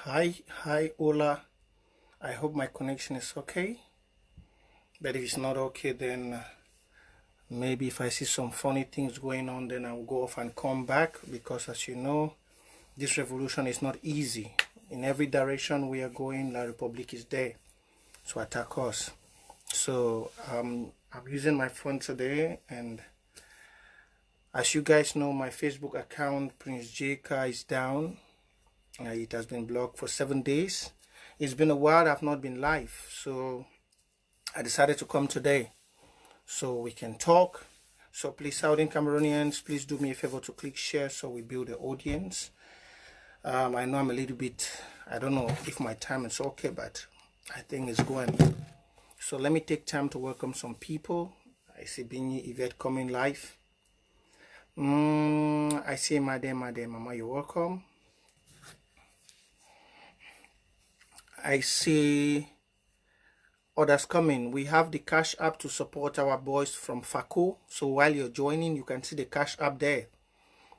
Hi, Ola. I hope my connection is okay. But if it's not okay, then maybe if I see some funny things going on, then I'll go off and come back because, as you know, this revolution is not easy. In every direction we are going, La Republic is there to attack us. So I'm using my phone today, and as you guys know, my Facebook account, Prince JK, is down. It has been blocked for 7 days. It's been a while I've not been live, so I decided to come today so we can talk. So please, Southern Cameroonians, please do me a favor to click share so we build the audience. I know I'm a little bit, I don't know if my time is okay, but I think it's going. So let me take time to welcome some people. I see Bini Yvette coming live. I see Mama, you're welcome. I see others coming. We have the Cash App to support our boys from FACO. So while you're joining, you can see the Cash App there.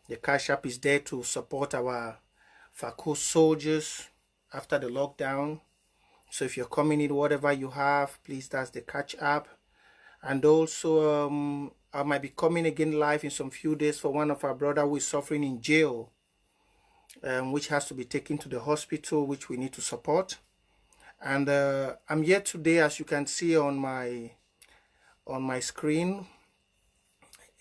The Cash App is there to support our FACO soldiers after the lockdown. So if you're coming in, whatever you have, please, that's the Cash App. And also, I might be coming again live in some few days for one of our brother who is suffering in jail, which has to be taken to the hospital, which we need to support. And I'm here today, as you can see on my screen.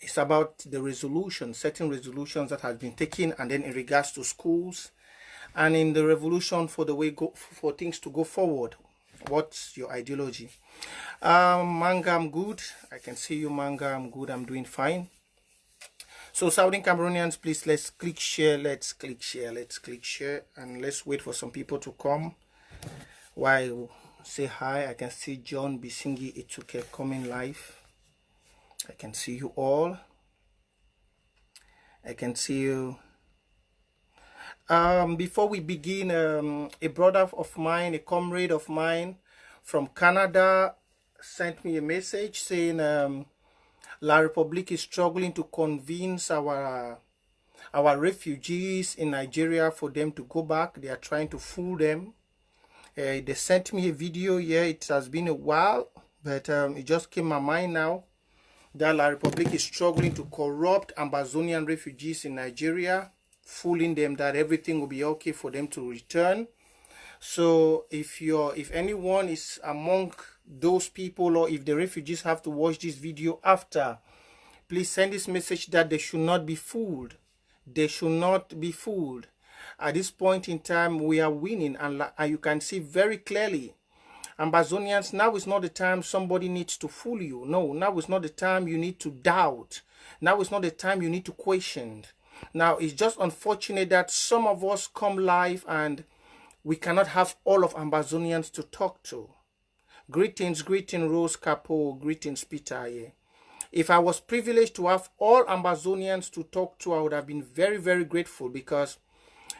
It's about the resolution, certain resolutions that have been taken, and then in regards to schools, and in the revolution for the way for things to go forward. What's your ideology? Manga, I'm good. I can see you, Manga. I'm good. I'm doing fine. So Southern Cameroonians, please, let's click share. Let's click share, and let's wait for some people to come. While say hi, I can see John Bisingi Etuke coming live. I can see you all. I can see you. Before we begin, a brother of mine, a comrade of mine from Canada sent me a message saying La Republique is struggling to convince our refugees in Nigeria for them to go back. They are trying to fool them. They sent me a video here. It has been a while, but it just came to my mind now that La Republique is struggling to corrupt Ambazonian refugees in Nigeria, fooling them that everything will be okay for them to return. So if anyone is among those people, or if the refugees have to watch this video after, please send this message that they should not be fooled. They should not be fooled. At this point in time, we are winning, and you can see very clearly, Ambazonians, now is not the time somebody needs to fool you. No, now is not the time you need to doubt. Now is not the time you need to question. Now, it's just unfortunate that some of us come live and we cannot have all of Ambazonians to talk to. Greetings, Rose Capo, greetings, Peter. Yeah. If I was privileged to have all Ambazonians to talk to, I would have been very, very grateful, because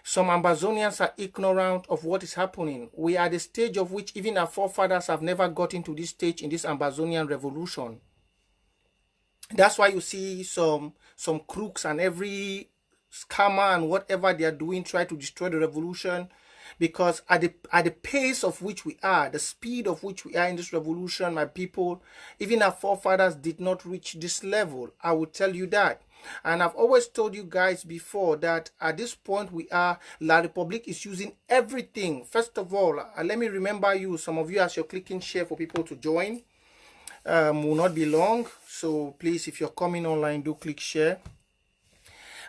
some Ambazonians are ignorant of what is happening. We are at the stage of which even our forefathers have never gotten to this stage in this Ambazonian revolution. That's why you see some crooks and every scammer and whatever they are doing try to destroy the revolution, because at the pace of which we are, the speed of which we are in this revolution, my people, even our forefathers did not reach this level. I will tell you that. And I've always told you guys before that at this point we are, La Republique is using everything. First of all, let me remember you, some of you, as you're clicking share for people to join, will not be long. So please, if you're coming online, do click share.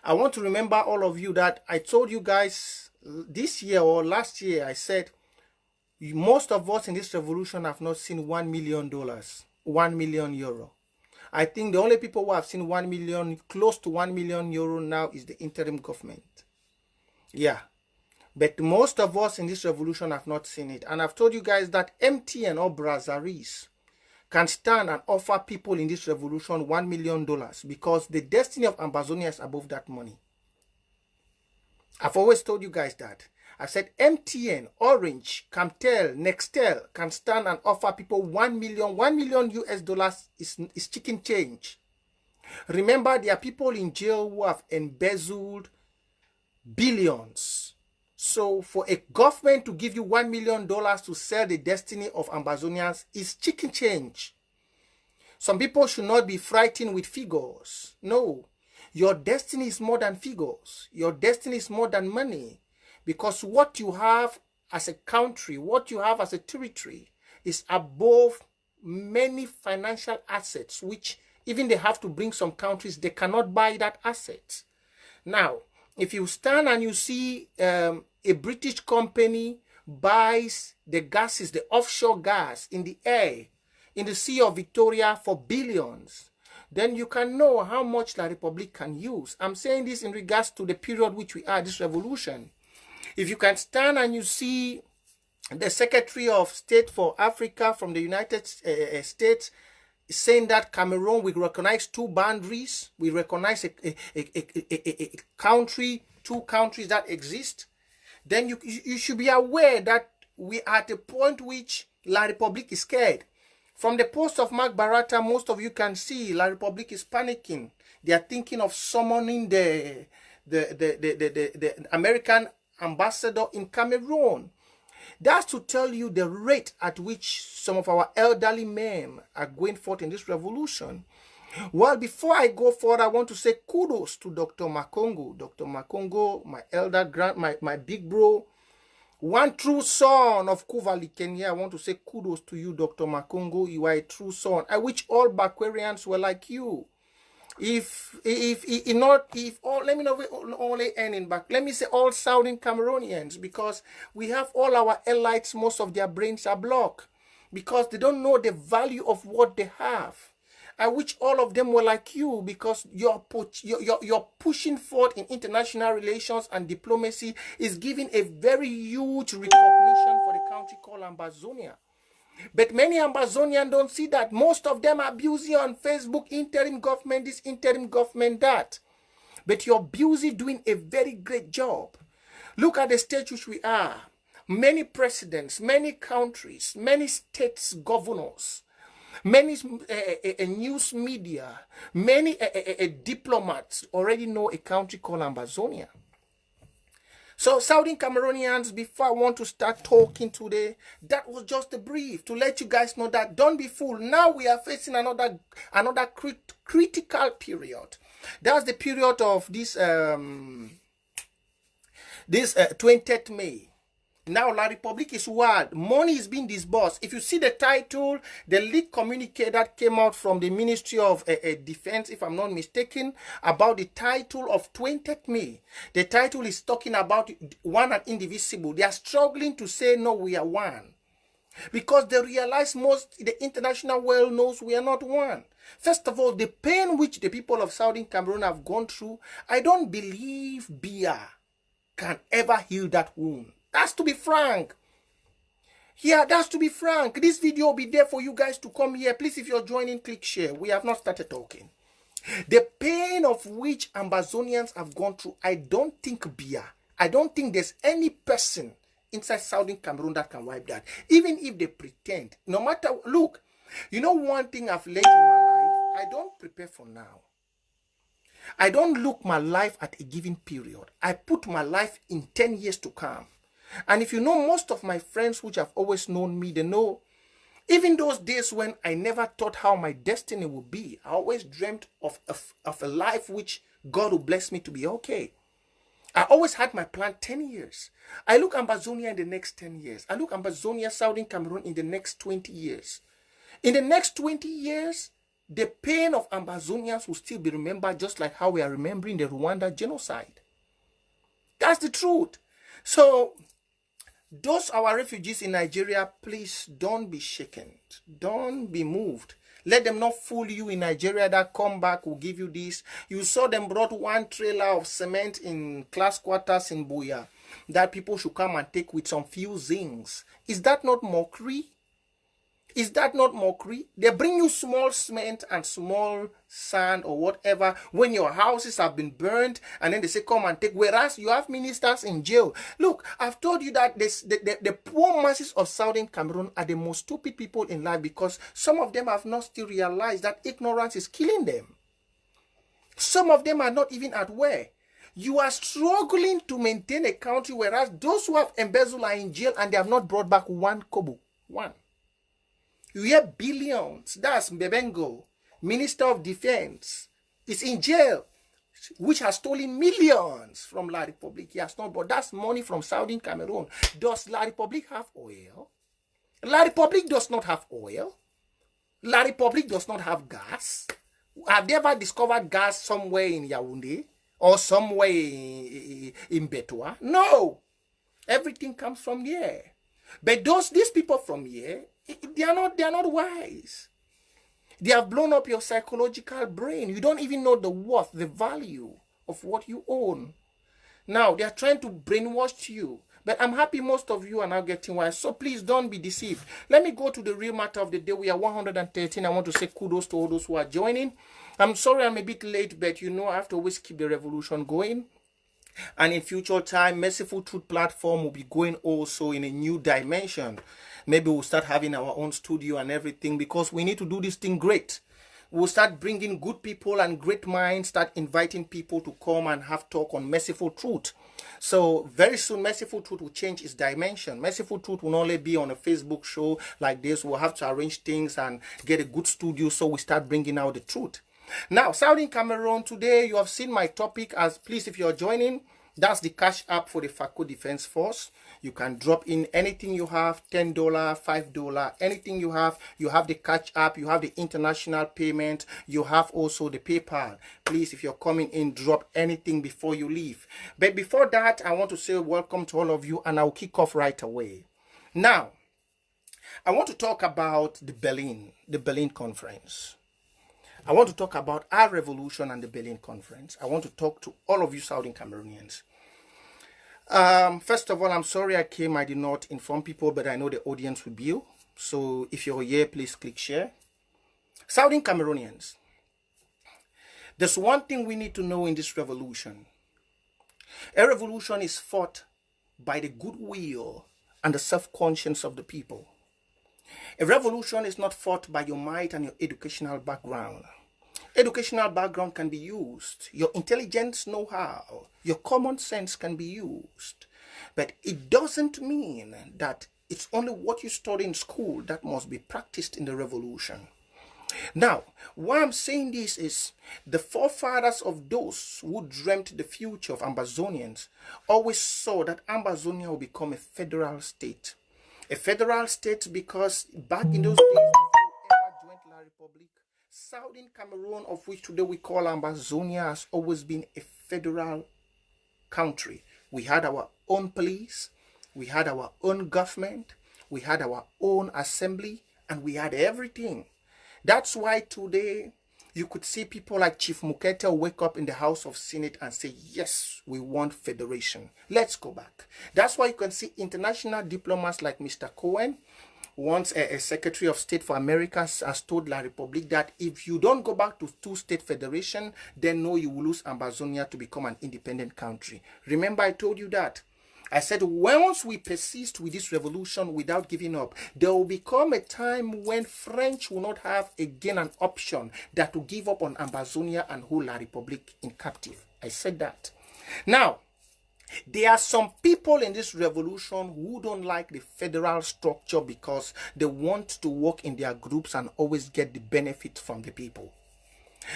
I want to remember all of you that I told you guys this year or last year, I said most of us in this revolution have not seen $1 million, 1 million euro. I think the only people who have seen 1 million, close to 1 million euro now, is the interim government. Yeah. But most of us in this revolution have not seen it. And I've told you guys that MTN or Brazzaville can stand and offer people in this revolution $1 million, because the destiny of Ambazonia is above that money. I've always told you guys that. I said MTN, Orange, Camtel, Nextel can stand and offer people 1 million US dollars is chicken change. Remember, there are people in jail who have embezzled billions. So for a government to give you $1 million to sell the destiny of Ambazonians is chicken change. Some people should not be frightened with figures. No, your destiny is more than figures. Your destiny is more than money. Because what you have as a country, what you have as a territory is above many financial assets, which even they have to bring some countries, they cannot buy that asset. Now, if you stand and you see a British company buys the gases, the offshore gas in the air, in the Sea of Victoria for billions, then you can know how much La Republic can use. I'm saying this in regards to the period which we are, this revolution. If you can stand and you see the Secretary of State for Africa from the United States saying that Cameroon will recognize two boundaries, we recognize a country, two countries that exist, then you should be aware that we are at a point which La Republic is scared. From the post of Mark Barata, most of you can see La Republic is panicking. They are thinking of summoning the American ambassador in Cameroon. That's to tell you the rate at which some of our elderly men are going forth in this revolution. Well, before I go forward, I want to say kudos to Dr. Makongo. Dr. Makongo, my elder my big bro, one true son of Kuvali, Kenya. I want to say kudos to you, Dr. Makongo. You are a true son. I wish all Bakwarians were like you. Let me not only end in back, let me say all Southern Cameroonians, because we have all our elites, most of their brains are blocked because they don't know the value of what they have. I wish all of them were like you, because you're pushing forward in international relations and diplomacy is giving a very huge recognition for the country called Ambazonia. But many Ambazonians don't see that. Most of them are busy on Facebook, interim government this, interim government that. But you're busy doing a very great job. Look at the stage which we are. Many presidents, many countries, many states, governors, many news media, many diplomats already know a country called Ambazonia. So Southern Cameroonians, before I want to start talking today, that was just a brief to let you guys know that don't be fooled. Now we are facing another critical period. That's the period of this 20th May. Now La Republic is wild. Money is being disbursed. If you see the title, the leaked communique that came out from the Ministry of Defense, if I'm not mistaken, about the title of 20th May. The title is talking about one and indivisible. They are struggling to say, no, we are one. Because they realize the international world knows we are not one. First of all, the pain which the people of Southern Cameroon have gone through, I don't believe beer can ever heal that wound. That's to be frank. Yeah, that's to be frank. This video will be there for you guys to come here. Please, if you're joining, click share. We have not started talking. The pain of which Ambazonians have gone through, I don't think beer. I don't think there's any person inside Southern Cameroon that can wipe that. Even if they pretend. No matter, look, you know one thing I've learned in my life? I don't prepare for now. I don't look my life at a given period. I put my life in 10 years to come. And if you know most of my friends which have always known me, they know even those days when I never thought how my destiny would be, I always dreamt of a life which God will bless me to be okay. I always had my plan 10 years. I look Ambazonia in the next 10 years. I look Ambazonia, Southern Cameroon in the next 20 years. In the next 20 years, the pain of Ambazonians will still be remembered just like how we are remembering the Rwanda genocide. That's the truth. So, those our refugees in Nigeria, please don't be shaken. Don't be moved. Let them not fool you in Nigeria that come back will give you this. You saw them brought one trailer of cement in class quarters in Buya that people should come and take with some few zings. Is that not mockery? Is that not mockery? They bring you small cement and small sand or whatever when your houses have been burned, and then they say come and take, whereas you have ministers in jail. Look, I've told you that the poor masses of Southern Cameroon are the most stupid people in life, because some of them have not still realized that ignorance is killing them. Some of them are not even aware. You are struggling to maintain a country, whereas those who have embezzled are in jail and they have not brought back one kobo. One. You hear billions. That's Bebengo, Minister of Defense, is in jail, which has stolen millions from La Republique. He has not brought. That's money from Southern Cameroon. Does La Republique have oil? La Republique does not have oil. La Republique does not have gas. Have they ever discovered gas somewhere in Yaoundé or somewhere in Betoua? No. Everything comes from here. But these people from here, they are not wise. They have blown up your psychological brain. You don't even know the worth, the value of what you own. Now, they are trying to brainwash you. But I'm happy most of you are now getting wise. So please don't be deceived. Let me go to the real matter of the day. We are 113. I want to say kudos to all those who are joining. I'm sorry I'm a bit late, but you know I have to always keep the revolution going. And in future time, Merciful Truth platform will be going also in a new dimension. Maybe we'll start having our own studio and everything, because we need to do this thing great. We'll start bringing good people and great minds, start inviting people to come and have talk on Merciful Truth. So very soon, Merciful Truth will change its dimension. Merciful Truth will not only be on a Facebook show like this. We'll have to arrange things and get a good studio so we start bringing out the truth. Now, Southern Cameroon, today you have seen my topic. As please, if you're joining, that's the cash app for the FACO Defense Force. You can drop in anything you have, $10, $5, anything you have. You have the cash app, you have the international payment, you have also the PayPal. Please, if you're coming in, drop anything before you leave. But before that, I want to say welcome to all of you, and I'll kick off right away. Now, I want to talk about the Berlin Conference. I want to talk about our revolution and the Berlin Conference. I want to talk to all of you Southern Cameroonians. First of all, I'm sorry I did not inform people, but I know the audience will be you. So if you're here, please click share. Southern Cameroonians, there's one thing we need to know in this revolution. A revolution is fought by the goodwill and the self-conscience of the people. A revolution is not fought by your might and your educational background. Educational background can be used. Your intelligence know-how, your common sense can be used. But it doesn't mean that it's only what you study in school that must be practiced in the revolution. Now, why I'm saying this is the forefathers of those who dreamt the future of Ambazonians always saw that Ambazonia will become a federal state. A federal state because back in those days, before we ever joined La Republique, Southern Cameroon, of which today we call Ambazonia, has always been a federal country. We had our own police, we had our own government, we had our own assembly, and we had everything. That's why today you could see people like Chief Mukete wake up in the House of Senate and say, yes, we want federation. Let's go back. That's why you can see international diplomats like Mr. Cohen, once a Secretary of State for Americas, has told La Republique that if you don't go back to two-state federation, then no, you will lose Ambazonia to become an independent country. Remember, I told you that. I said, once we persist with this revolution without giving up, there will become a time when French will not have again an option that to give up on Ambazonia and hold La Republique in captive. I said that. Now, there are some people in this revolution who don't like the federal structure because they want to work in their groups and always get the benefit from the people.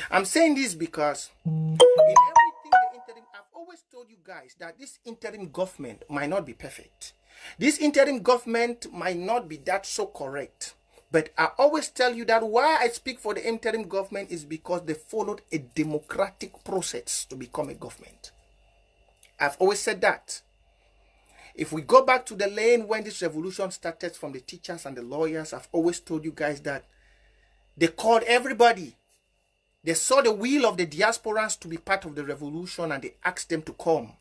I'm saying this because in everything the interim, I've always told you guys that this interim government might not be perfect. This interim government might not be that so correct. But I always tell you that why I speak for the interim government is because they followed a democratic process to become a government. I've always said that. If we go back to the lane when this revolution started from the teachers and the lawyers, I've always told you guys that they called everybody. They saw the will of the diasporans to be part of the revolution and they asked them to come.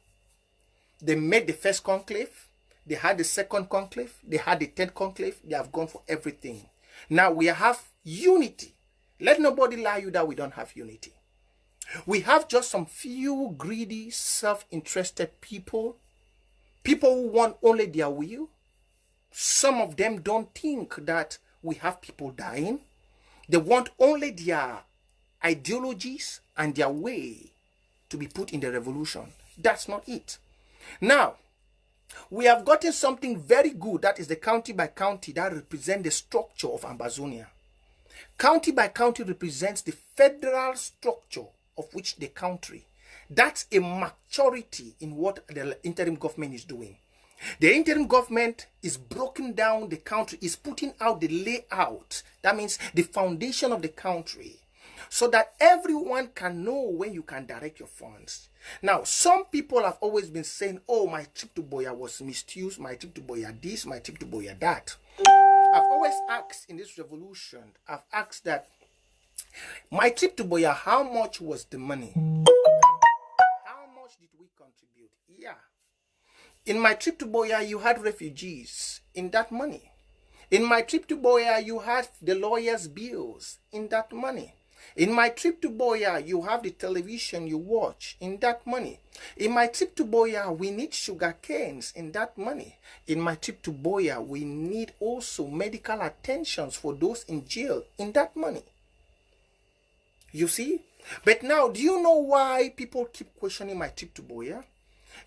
They made the first conclave. They had the second conclave. They had the third conclave. They have gone for everything. Now we have unity. Let nobody lie you that we don't have unity. We have just some few greedy, self-interested people. People who want only their will. Some of them don't think that we have people dying. They want only their ideologies and their way to be put in the revolution. That's not it. Now, we have gotten something very good, that is the county by county that represents the structure of Ambazonia. County by county represents the federal structure of which the country. That's a maturity in what the interim government is doing. The interim government is broken down the country, is putting out the layout. That means the foundation of the country, so that everyone can know when you can direct your funds. Now, some people have always been saying, oh, my trip to Boya was misused, my trip to Boya this, my trip to Boya that. I've always asked in this revolution, I've asked that, my trip to Boya, how much was the money? How much did we contribute? Yeah. In my trip to Boya, you had refugees in that money. In my trip to Boya, you had the lawyers' bills in that money. In my trip to Boya, you have the television you watch in that money. In my trip to Boya, we need sugar canes in that money. In my trip to Boya, we need also medical attentions for those in jail in that money. You see? But now, do you know why people keep questioning my trip to Boya?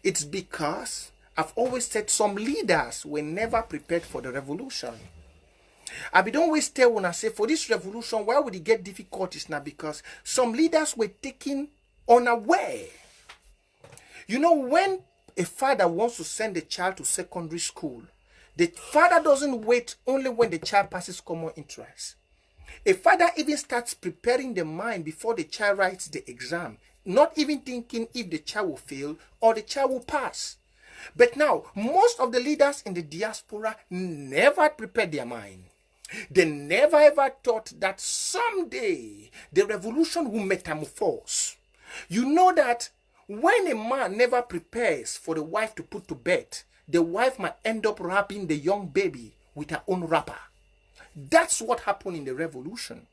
It's because I've always said some leaders were never prepared for the revolution. I don't always tell when I say for this revolution, why would it get difficulties now? Because some leaders were taken unaware. You know, when a father wants to send a child to secondary school, the father doesn't wait only when the child passes common interest. A father even starts preparing the mind before the child writes the exam, not even thinking if the child will fail or the child will pass. But now, most of the leaders in the diaspora never prepared their mind. They never ever thought that someday the revolution will metamorphose. You know that when a man never prepares for the wife to put to bed, the wife might end up wrapping the young baby with her own wrapper. That's what happened in the revolution.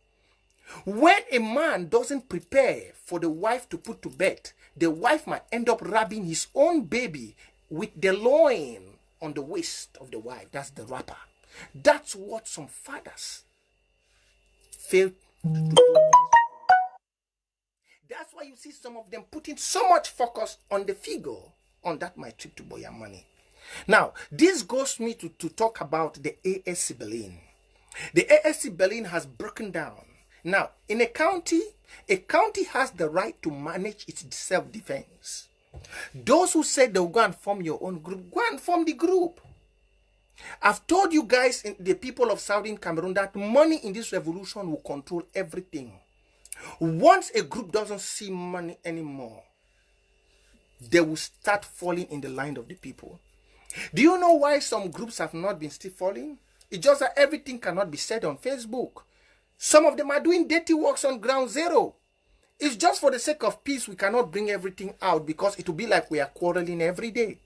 When a man doesn't prepare for the wife to put to bed, the wife might end up wrapping his own baby with the loin on the waist of the wife. That's the wrapper. That's what some fathers fail to do. That's why you see some of them putting so much focus on the figure, on that my trip to Boya money. Now, this goes me to talk about the ASC Berlin. The ASC Berlin has broken down. Now, in a county has the right to manage its self-defense. Those who said they'll go and form your own group, go and form the group. I've told you guys, the people of Southern Cameroon, that money in this revolution will control everything. Once a group doesn't see money anymore, they will start falling in the line of the people. Do you know why some groups have not been still falling? It's just that everything cannot be said on Facebook. Some of them are doing dirty works on ground zero. It's just for the sake of peace we cannot bring everything out, because it will be like we are quarreling every day.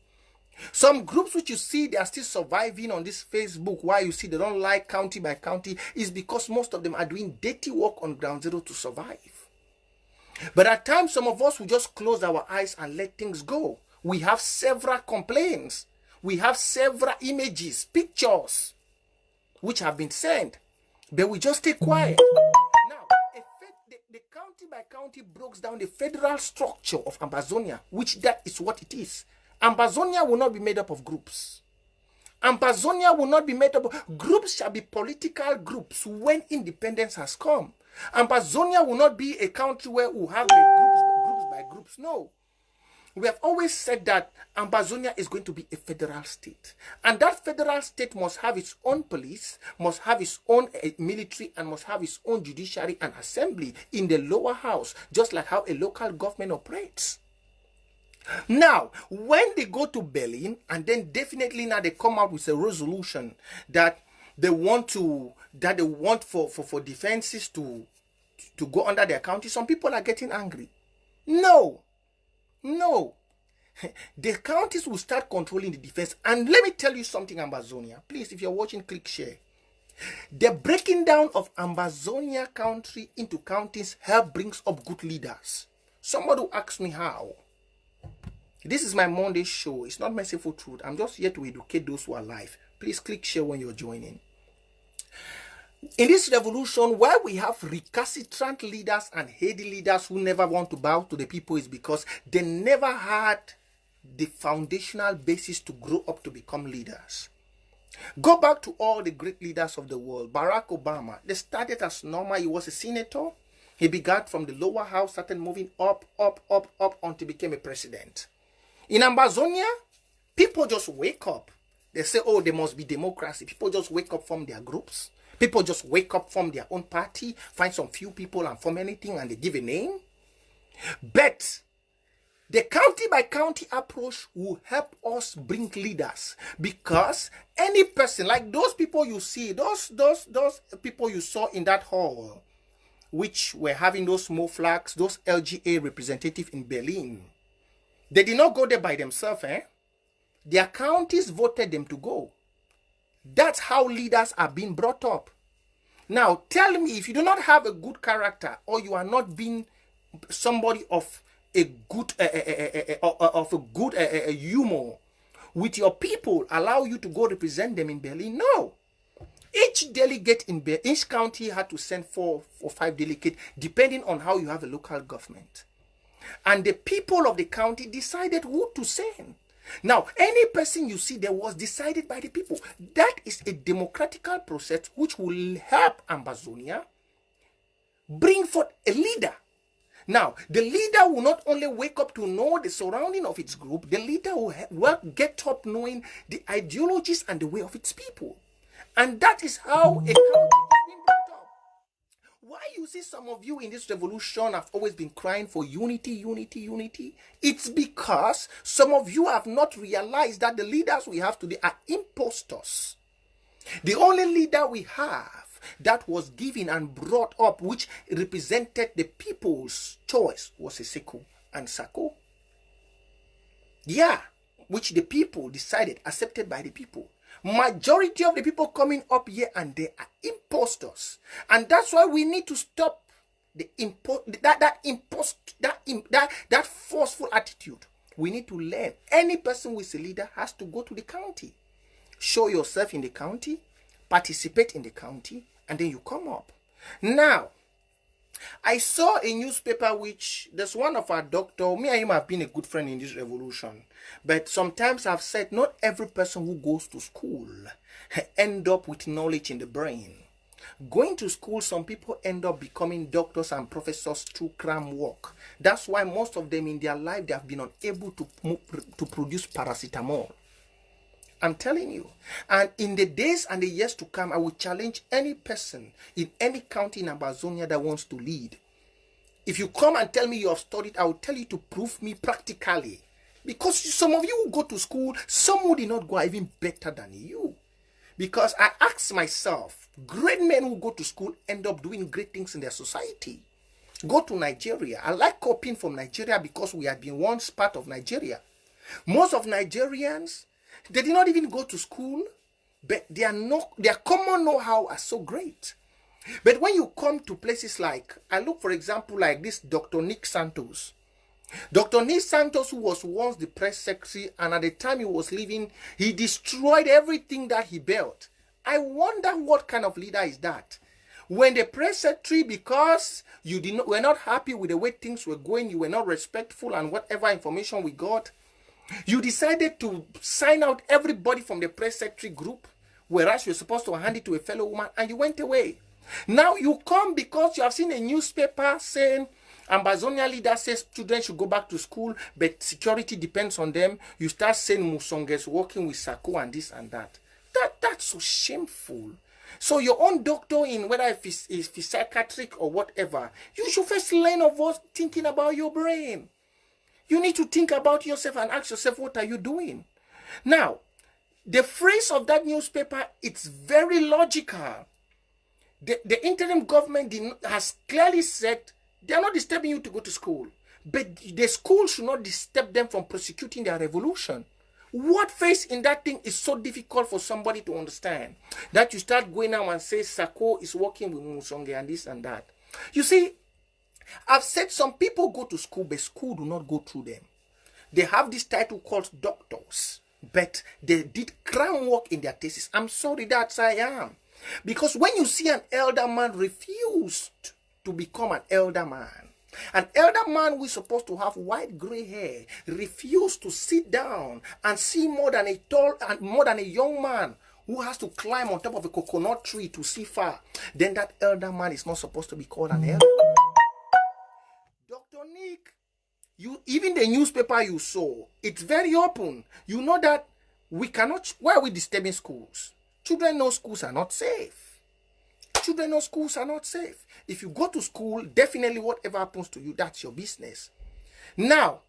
Some groups which you see they are still surviving on this Facebook, why you see they don't like county by county, is because most of them are doing dirty work on ground zero to survive. But at times some of us will just close our eyes and let things go. We have several complaints. We have several images, pictures which have been sent, but we just stay quiet. Now, the county by county breaks down the federal structure of Ambazonia, which that is what it is. Ambazonia will not be made up of groups. Ambazonia will not be made up of groups. Shall be political groups when independence has come. Ambazonia will not be a country where we have groups by groups. No. We have always said that Ambazonia is going to be a federal state. And that federal state must have its own police, must have its own military, and must have its own judiciary and assembly in the lower house, just like how a local government operates. Now, when they go to Berlin, and then definitely now they come out with a resolution that they want for defenses to go under their county, some people are getting angry. No. The counties will start controlling the defense. And let me tell you something, Ambazonia. Please, if you're watching, click share. The breaking down of Ambazonia country into counties help brings up good leaders. Somebody asked me how. This is my Monday show. It's not merciful truth. I'm just here to educate those who are alive. Please click share when you're joining. In this revolution, why we have recalcitrant leaders and heady leaders who never want to bow to the people, is because they never had the foundational basis to grow up to become leaders. Go back to all the great leaders of the world. Barack Obama, they started as normal. He was a senator. He began from the lower house, started moving up until he became a president. In Ambazonia, people just wake up. They say, oh, there must be democracy. People just wake up from their groups. People just wake up from their own party, find some few people and form anything and they give a name. But the county by county approach will help us bring leaders, because any person, like those people you see, those people you saw in that hall, which were having those small flags, those LGA representatives in Berlin, they did not go there by themselves. Their counties voted them to go. That's how leaders are being brought up. Now, tell me, if you do not have a good character, or you are not being somebody of a good humor with your people, allow you to go represent them in Berlin? No. Each delegate in each county had to send 4 or 5 delegates, depending on how you have a local government. And the people of the county decided who to send. Now, any person you see there was decided by the people. That is a democratical process which will help Ambazonia bring forth a leader. Now, the leader will not only wake up to know the surrounding of its group, the leader will get up knowing the ideologies and the way of its people. And that is how a country is being brought up. Why you see some of you in this revolution have always been crying for unity, unity, unity? It's because some of you have not realized that the leaders we have today are impostors. The only leader we have that was given and brought up, which represented the people's choice, was Seko and Sako. Yeah, which the people decided, accepted by the people. Majority of the people coming up here and there are impostors, and that's why we need to stop the that forceful attitude. We need to learn. Any person who is a leader has to go to the county, show yourself in the county, participate in the county, and then you come up. Now, I saw a newspaper which there's one of our doctor, me and him have been a good friend in this revolution, but sometimes I've said not every person who goes to school end up with knowledge in the brain. Going to school, some people end up becoming doctors and professors through cram work. That's why most of them in their life they have been unable to produce paracetamol. I'm telling you. And in the days and the years to come, I will challenge any person in any county in Ambazonia that wants to lead. If you come and tell me you have studied, I will tell you to prove me practically. Because some of you who go to school, some who did not go are even better than you. Because I ask myself, great men who go to school end up doing great things in their society. Go to Nigeria. I like copying from Nigeria because we have been once part of Nigeria. Most of Nigerians, they did not even go to school, but their common know-how are so great. But when you come to places like, I look for example like this Dr. Nick Santos. Dr. Nick Santos, who was once the press secretary, and at the time he was leaving, he destroyed everything that he built. I wonder what kind of leader is that? When the press secretary, because you were not happy with the way things were going, you were not respectful and whatever information we got, you decided to sign out everybody from the press secretary group, whereas you're supposed to hand it to a fellow woman, and you went away. Now you come because you have seen a newspaper saying Ambazonia leader says children should go back to school, but security depends on them. You start saying Musonges working with Sako and this and that. That's so shameful. So your own doctor, in whether if it's psychiatric or whatever, you should first learn of what's thinking about your brain. You need to think about yourself and ask yourself, what are you doing? Now, the phrase of that newspaper, it's very logical. The interim government has clearly said they are not disturbing you to go to school, but the school should not disturb them from prosecuting their revolution. What phrase in that thing is so difficult for somebody to understand that you start going out and say Sako is working with Musonge and this and that? You see, I've said some people go to school, but school do not go through them. They have this title called doctors, but they did groundwork in their thesis. I'm sorry, that's I am. Because when you see an elder man refused to become an elder man, An elder man who is supposed to have white gray hair refused to sit down and see more than a young man who has to climb on top of a coconut tree to see far. Then that elder man is not supposed to be called an elder. Dr. Nick, even the newspaper you saw, it's very open. You know that we cannot. Why are we disturbing schools? Children know schools are not safe. Children know schools are not safe. If you go to school, definitely whatever happens to you, that's your business. Now,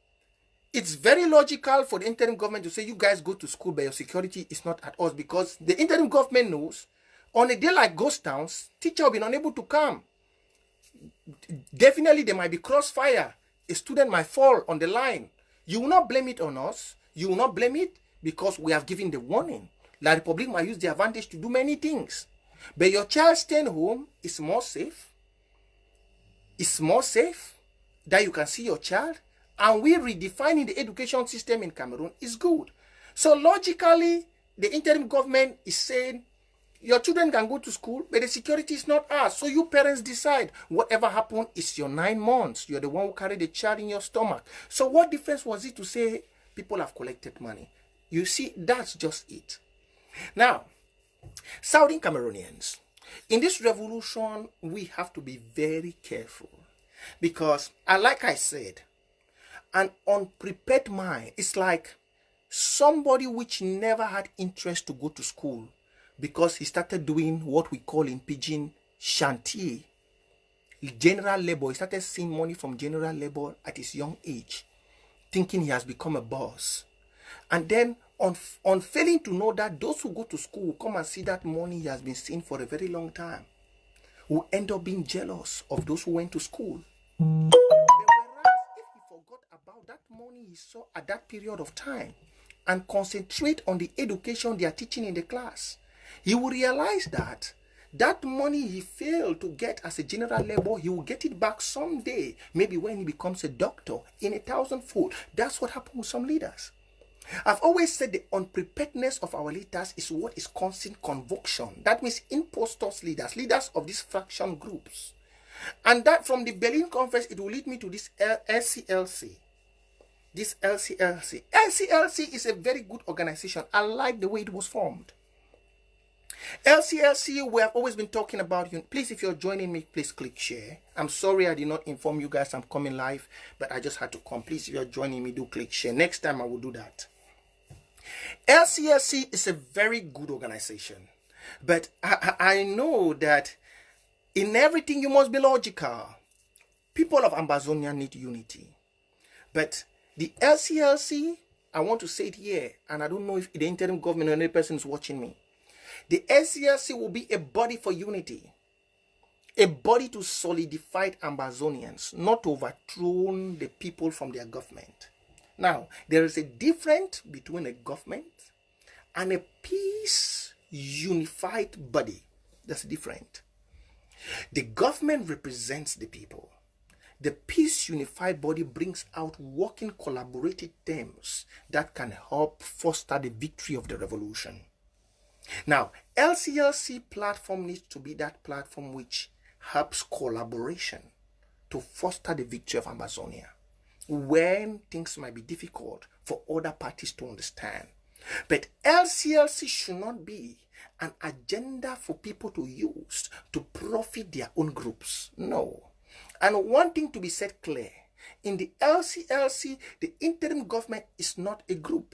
it's very logical for the interim government to say, you guys go to school, but your security is not at us, because the interim government knows on a day like ghost towns, teacher will be unable to come. Definitely, there might be crossfire. A student might fall on the line. You will not blame it on us. You will not blame it because we have given the warning. La Republic might use the advantage to do many things. But your child staying home is more safe. It's more safe that you can see your child. And we redefining the education system in Cameroon is good. So logically, the interim government is saying, your children can go to school, but the security is not ours. So you parents decide. Whatever happened is your 9 months. You're the one who carried the child in your stomach. So what difference was it to say people have collected money? You see, that's just it. Now, Southern Cameroonians, in this revolution, we have to be very careful. Because, like I said, an unprepared mind is like somebody which never had interest to go to school, because he started doing what we call in pidgin chantier, general labor. He started seeing money from general labor at his young age, thinking he has become a boss. And then on failing to know that those who go to school will come and see that money he has been seeing for a very long time, will end up being jealous of those who went to school. But whereas if he forgot about that money he saw at that period of time and concentrate on the education they are teaching in the class, he will realize that that money he failed to get as a general labor, he will get it back someday, maybe when he becomes a doctor, in 1,000-fold. That's what happened with some leaders. I've always said the unpreparedness of our leaders is what is causing convocation. That means impostors leaders, leaders of these fraction groups. And that from the Berlin conference, it will lead me to this SCLC. This SCLC. SCLC is a very good organization. I like the way it was formed. SCLC, we have always been talking about you. Please, if you're joining me, please click share. I'm sorry I did not inform you guys I'm coming live, but I just had to come. Please, if you're joining me, do click share. Next time I will do that. SCLC is a very good organization, but I know that in everything you must be logical. People of Ambazonia need unity, but the SCLC, I want to say it here, and I don't know if the interim government or any person is watching me. The SCLC will be a body for unity, a body to solidify Ambazonians, not to overthrow the people from their government. Now, there is a difference between a government and a peace unified body. That's different. The government represents the people. The peace unified body brings out working collaborative terms that can help foster the victory of the revolution. Now, SCLC platform needs to be that platform which helps collaboration to foster the victory of Ambazonia when things might be difficult for other parties to understand. But SCLC should not be an agenda for people to use to profit their own groups. No. And one thing to be said clear, in the SCLC, the interim government is not a group.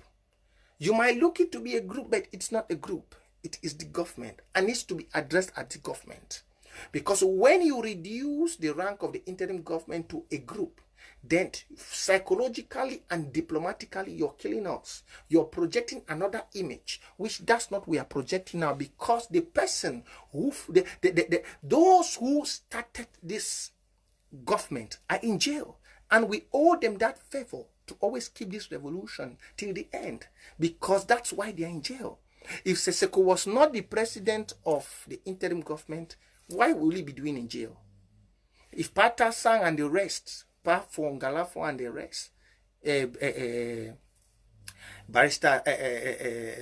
You might look it to be a group, but it's not a group. It is the government and needs to be addressed at the government. Because when you reduce the rank of the interim government to a group, then psychologically and diplomatically you're killing us. You're projecting another image, which that's not what we are projecting now, because the person who, those who started this government are in jail. And we owe them that favor to always keep this revolution till the end, because that's why they are in jail. If Seseko was not the president of the interim government, why will he be doing in jail? If Pata Sang and the rest, Pafon, Galafo and the rest, Barrister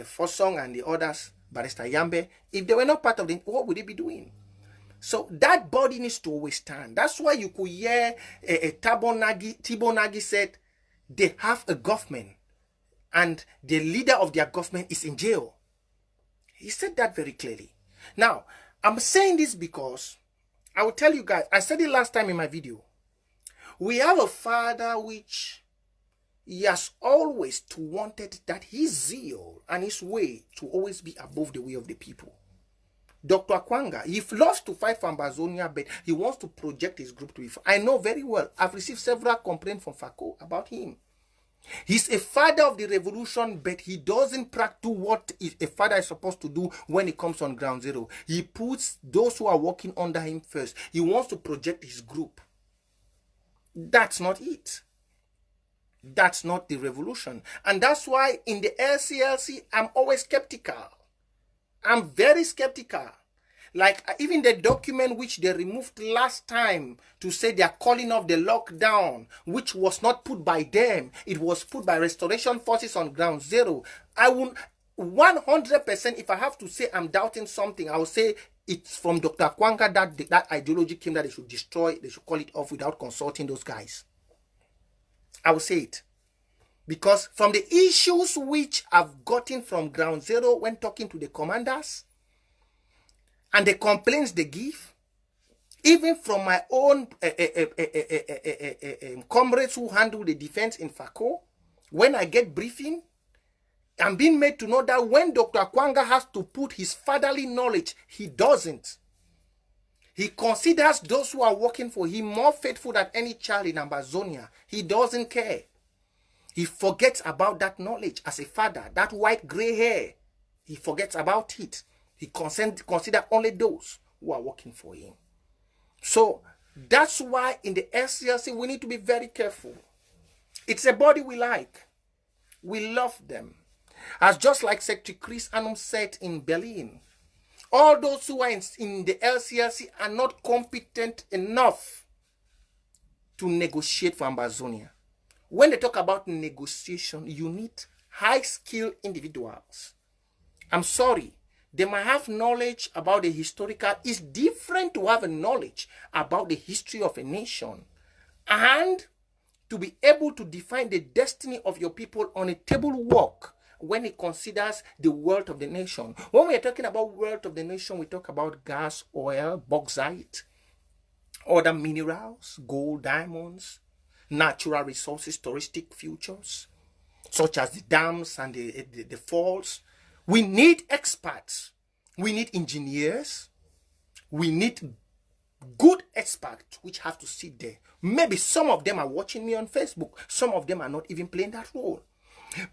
Fosong and the others, Barrister Yambe, if they were not part of the, what would they be doing? So that body needs to always stand. That's why you could hear Tibo Nagy said they have a government and the leader of their government is in jail. He said that very clearly. Now, I'm saying this because I will tell you guys, I said it last time in my video. We have a father which he has always wanted that his zeal and his way to always be above the way of the people. Dr. Kwanga, he loves to fight for Ambazonia, but he wants to project his group to be. I know very well. I've received several complaints from FACO about him. He's a father of the revolution, but he doesn't practice what a father is supposed to do when it comes on ground zero. He puts those who are working under him first. He wants to project his group. That's not it. That's not the revolution. And that's why in the SCLC, I'm always skeptical. I'm very skeptical. Like even the document which they removed last time to say they are calling off the lockdown, which was not put by them. It was put by restoration forces on ground zero. I will 100%, if I have to say I'm doubting something, I will say it's from Dr. Kwanga that ideology came that they should destroy, they should call it off without consulting those guys. I will say it. Because from the issues which I've gotten from ground zero when talking to the commanders and the complaints they give, even from my own comrades who handle the defense in FACO, when I get briefing, I'm being made to know that when Dr. Kwanga has to put his fatherly knowledge, he doesn't. He considers those who are working for him more faithful than any child in Ambazonia. He doesn't care. He forgets about that knowledge as a father, that white gray hair. He forgets about it. He considers only those who are working for him. So that's why in the SCLC we need to be very careful. It's a body we like. We love them. As just like Secretary Chris Anum said in Berlin, all those who are in the SCLC are not competent enough to negotiate for Ambazonia. When they talk about negotiation, you need high-skilled individuals. I'm sorry, they might have knowledge about the historical. It's different to have a knowledge about the history of a nation and to be able to define the destiny of your people on a table walk when it considers the wealth of the nation. When we are talking about wealth of the nation, we talk about gas, oil, bauxite, other minerals, gold, diamonds, natural resources, touristic futures, such as the dams and the falls. We need experts. We need engineers. We need good experts which have to sit there. Maybe some of them are watching me on Facebook. Some of them are not even playing that role.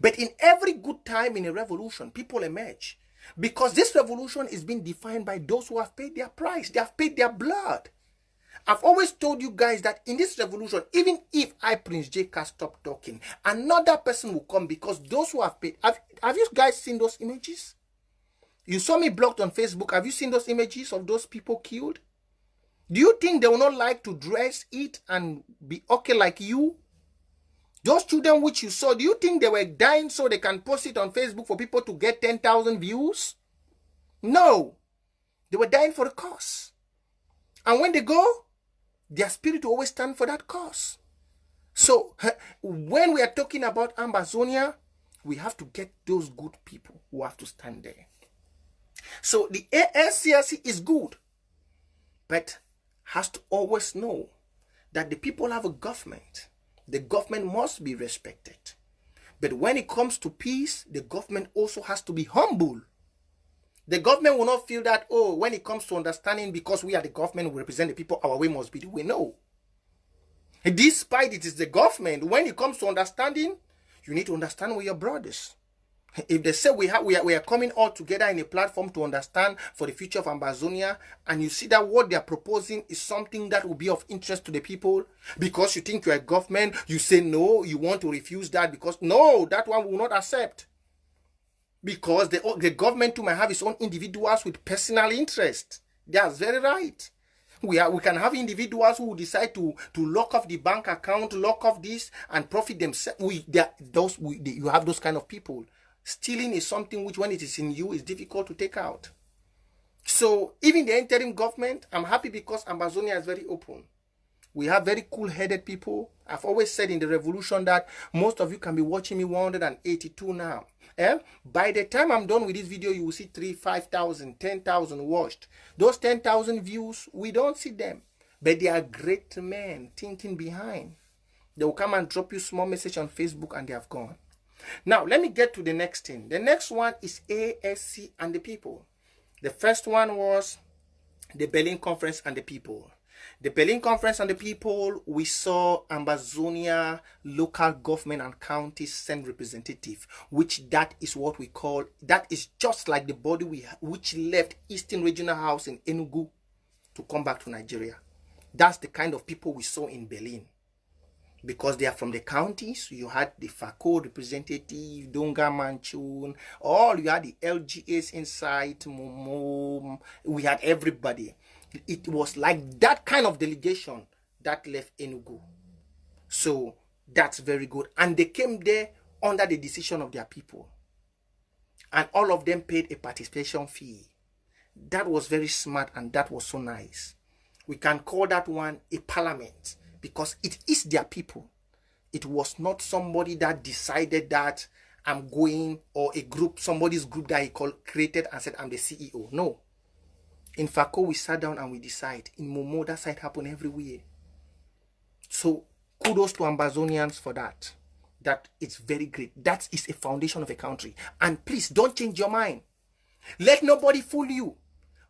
But in every good time in a revolution, people emerge. Because this revolution is being defined by those who have paid their price. They have paid their blood. I've always told you guys that in this revolution, even if I, Prince J, can stop talking, another person will come because those who have paid. Have you guys seen those images? You saw me blocked on Facebook. Have you seen those images of those people killed? Do you think they will not like to dress, eat, and be okay like you? Those children which you saw, do you think they were dying so they can post it on Facebook for people to get 10,000 views? No. They were dying for a cause. And when they go, their spirit will always stand for that cause. So, when we are talking about Ambazonia, we have to get those good people who have to stand there. So, the SCLC is good, but has to always know that the people have a government. The government must be respected. But when it comes to peace, the government also has to be humble. The government will not feel that, oh, when it comes to understanding, because we are the government, we represent the people, our way must be the way. No. Despite it is the government, when it comes to understanding, you need to understand with your brothers. If they say we are coming all together in a platform to understand for the future of Ambazonia, and you see that what they are proposing is something that will be of interest to the people, because you think you are a government, you say no, you want to refuse that because no, that one will not accept. Because the government too might have its own individuals with personal interest. That's very right. We can have individuals who decide to lock off the bank account, lock off this, and profit themselves. You have those kind of people. Stealing is something which, when it is in you, is difficult to take out. So even the interim government, I'm happy because Ambazonia is very open. We have very cool-headed people. I've always said in the revolution that most of you can be watching me 182 now. By the time I'm done with this video, you will see 3,000, 5,000, 10,000 watched. Those 10,000 views, we don't see them. But they are great men thinking behind. They will come and drop you small message on Facebook and they have gone. Now, let me get to the next thing. The next one is ASC and the people. The first one was the Berlin Conference and the people. The Berlin Conference and the people, we saw Ambazonia local government and counties send representative, which that is what we call, that is just like the body which left Eastern Regional House in Enugu to come back to Nigeria. That's the kind of people we saw in Berlin. Because they are from the counties, you had the FACO representative, Donga Manchun, all you had the LGAs inside, Momo, we had everybody. It was like that kind of delegation that left Enugu. So that's very good. And they came there under the decision of their people. And all of them paid a participation fee. That was very smart and that was so nice. We can call that one a parliament because it is their people. It was not somebody that decided that I'm going, or a group, somebody's group that he created and said I'm the CEO. No. In FACO, we sat down and we decide. In Momo, that side happened everywhere. So kudos to Ambazonians for that. That it's very great. That is a foundation of a country. And please don't change your mind. Let nobody fool you.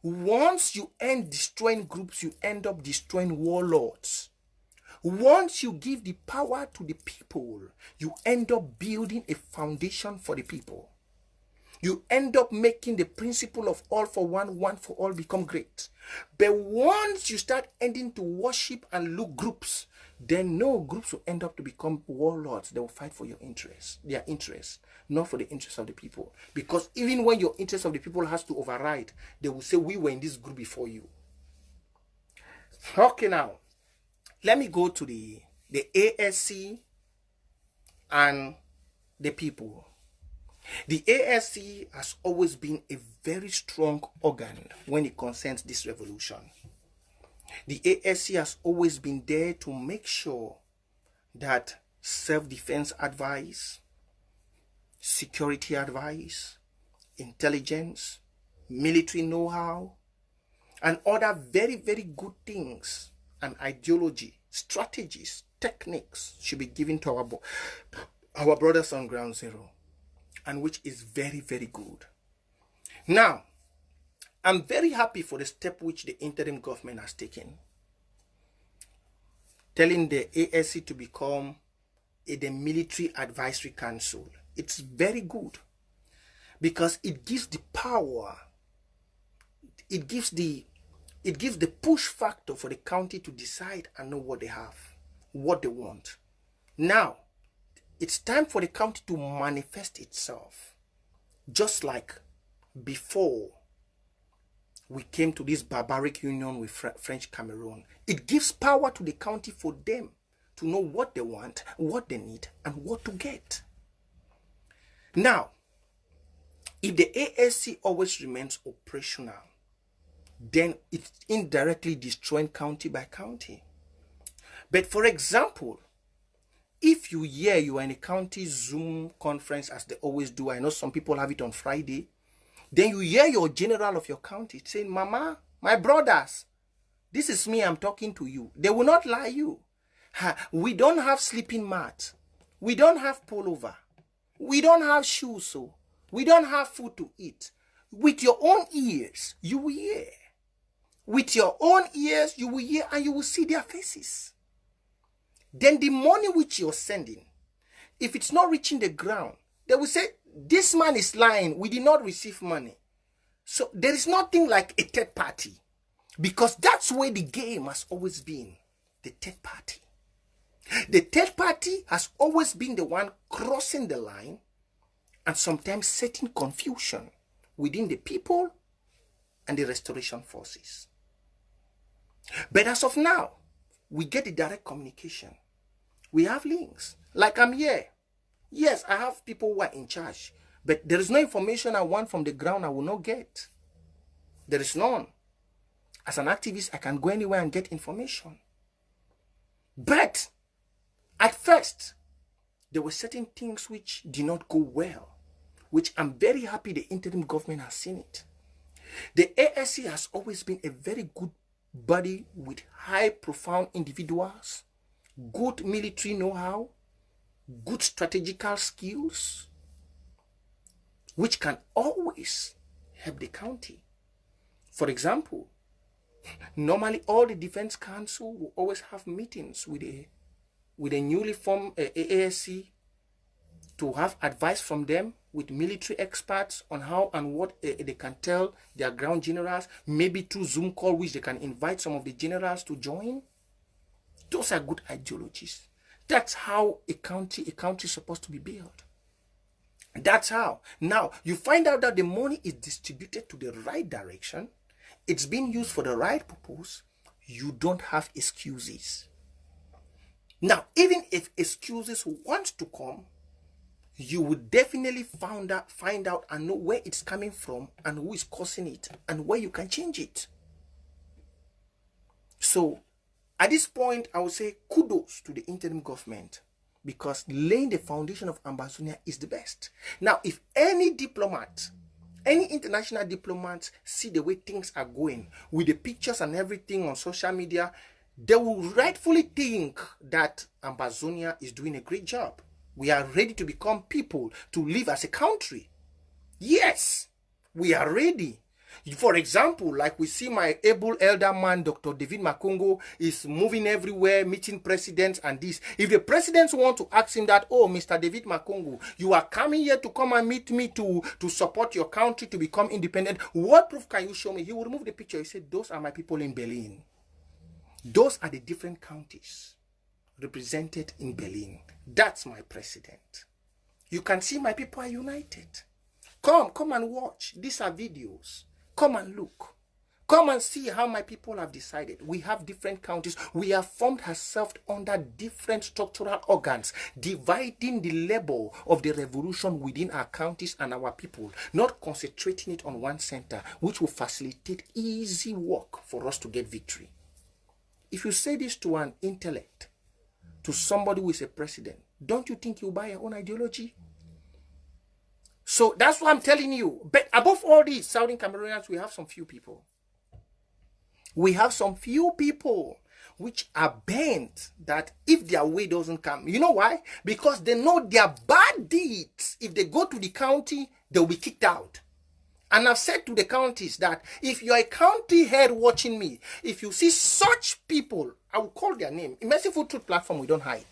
Once you end destroying groups, you end up destroying warlords. Once you give the power to the people, you end up building a foundation for the people. You end up making the principle of all for one, one for all become great. But once you start ending to worship and look groups, then no groups will end up to become warlords. They will fight for your interests, their interests, not for the interests of the people. Because even when your interest of the people has to override, they will say, we were in this group before you. Okay, now, let me go to the ASC and the people. The ASC has always been a very strong organ when it concerns this revolution. The ASC has always been there to make sure that self-defense advice, security advice, intelligence, military know-how, and other very, very good things and ideology, strategies, techniques should be given to our brothers on ground zero, and which is very, very good. Now, I'm very happy for the step which the interim government has taken, telling the ASC to become the military advisory council. It's very good because it gives the power, it gives the push factor for the county to decide and know what they have, what they want. Now, it's time for the county to manifest itself, just like before we came to this barbaric union with French Cameroon. It gives power to the county for them to know what they want, what they need, and what to get. Now, if the ASC always remains operational, then it's indirectly destroying county by county. But for example, if you hear you are in a county Zoom conference, as they always do, I know some people have it on Friday, then you hear your general of your county saying, Mama, my brothers, this is me, I'm talking to you. They will not lie you. We don't have sleeping mat. We don't have pullover. We don't have shoes, so we don't have food to eat. With your own ears, you will hear. With your own ears, you will hear and you will see their faces. Then the money which you're sending, if it's not reaching the ground, they will say, this man is lying. We did not receive money. So there is nothing like a third party, because that's where the game has always been, the third party. The third party has always been the one crossing the line and sometimes setting confusion within the people and the restoration forces. But as of now, we get the direct communication. We have links. Like I'm here. Yes, I have people who are in charge. But there is no information I want from the ground I will not get. There is none. As an activist, I can go anywhere and get information. But at first, there were certain things which did not go well, which I'm very happy the interim government has seen it. The ASC has always been a very good body with high, profound individuals, good military know-how, good strategical skills, which can always help the county. For example, normally all the Defense Council will always have meetings with a newly formed ASC to have advice from them with military experts on how and what they can tell their ground generals, maybe through Zoom call, which they can invite some of the generals to join. Those are good ideologies. That's how a country is supposed to be built. That's how. Now, you find out that the money is distributed to the right direction. It's being used for the right purpose. You don't have excuses. Now, even if excuses want to come, you will definitely find out and know where it's coming from and who is causing it and where you can change it. So, at this point, I would say kudos to the interim government, because laying the foundation of Ambazonia is the best. Now, if any diplomat, any international diplomats see the way things are going with the pictures and everything on social media, they will rightfully think that Ambazonia is doing a great job. We are ready to become people, to live as a country. Yes, we are ready. For example, like we see my able elder man, Dr. David Makongo, is moving everywhere, meeting presidents and this. If the presidents want to ask him that, oh, Mr. David Makongo, you are coming here to come and meet me to support your country to become independent, what proof can you show me? He will remove the picture. He said, those are my people in Berlin. Those are the different counties represented in Berlin. That's my president. You can see my people are united. Come and watch. These are videos. Come and look. Come and see how my people have decided. We have different counties. We have formed ourselves under different structural organs, dividing the labor of the revolution within our counties and our people, not concentrating it on one center, which will facilitate easy work for us to get victory. If you say this to an intellect, to somebody who is a president, don't you think you buy your own ideology? So that's what I'm telling you. But above all these Southern Cameroonians, we have some few people. We have some few people which are bent that if their way doesn't come, you know why? Because they know their bad deeds. If they go to the county, they'll be kicked out. And I've said to the counties that if you're a county head watching me, if you see such people, I will call their name. In Merciful Truth platform, we don't hide.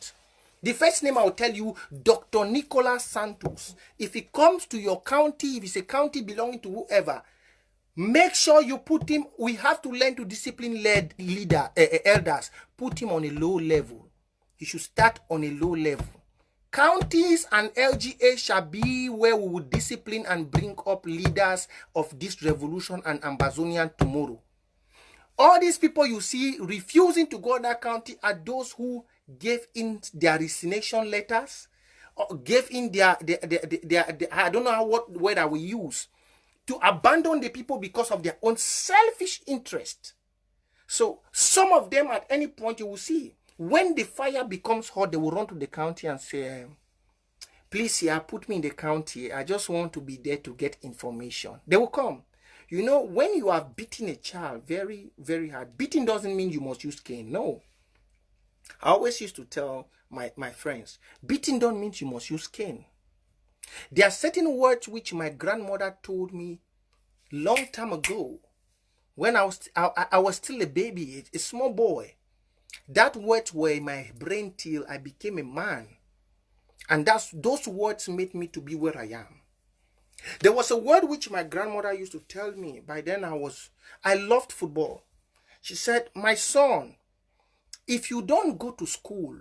The first name I will tell you, Dr. Nicolas Santos. If he comes to your county, if it's a county belonging to whoever, make sure you put him. We have to learn to discipline elders. Put him on a low level. He should start on a low level. Counties and LGA shall be where we will discipline and bring up leaders of this revolution and Ambazonian tomorrow. All these people you see refusing to go to that county are those who gave in their resignation letters, or gave in their I don't know what word I will use, to abandon the people because of their own selfish interest. So some of them at any point you will see, when the fire becomes hot, they will run to the county and say, please, yeah, put me in the county. I just want to be there to get information. They will come. You know, when you are beating a child very, very hard, beating doesn't mean you must use cane. No. I always used to tell my friends, beating don't mean you must use cane. There are certain words which my grandmother told me long time ago when I was still a baby, a small boy. That words were in my brain till I became a man. And those words made me to be where I am. There was a word which my grandmother used to tell me. By then I loved football. She said, my son, if you don't go to school,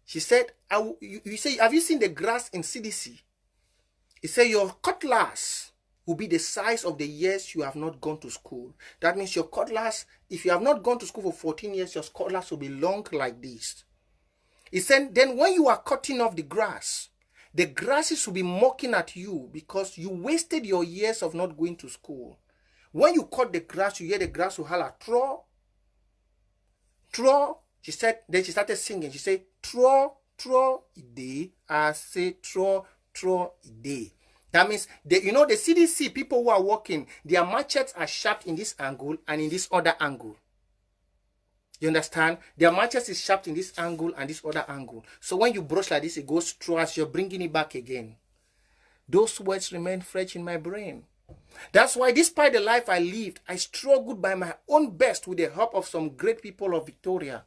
she said, you say, have you seen the grass in CDC? He said, your cutlass will be the size of the years you have not gone to school. That means your cutlass, if you have not gone to school for 14 years, your cutlass will be long like this. He said, then when you are cutting off the grasses will be mocking at you because you wasted your years of not going to school. When you cut the grass, you hear the grass will holler, tro, tro. She said, then she started singing. She said, tro, tro, ide. I say, tro, tro, ide. That means, the CDC people who are working, their machetes are sharp in this angle and in this other angle. You understand? Their machetes is sharp in this angle and this other angle. So when you brush like this, it goes through as you're bringing it back again. Those words remain fresh in my brain. That's why, despite the life I lived, I struggled by my own best with the help of some great people of Victoria.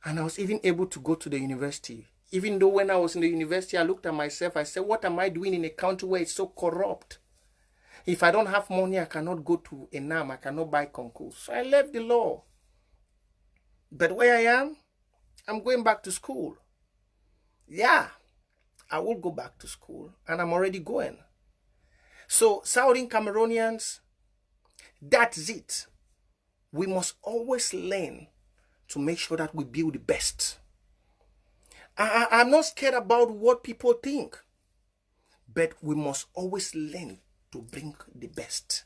And I was even able to go to the university. Even though when I was in the university, I looked at myself, I said, what am I doing in a country where it's so corrupt? If I don't have money, I cannot go to ENAM, I cannot buy concours. So I left the law. But where I am, I'm going back to school. Yeah, I will go back to school, and I'm already going. So, Southern Cameroonians, that's it. We must always learn to make sure that we build the best. I'm not scared about what people think, but we must always learn to bring the best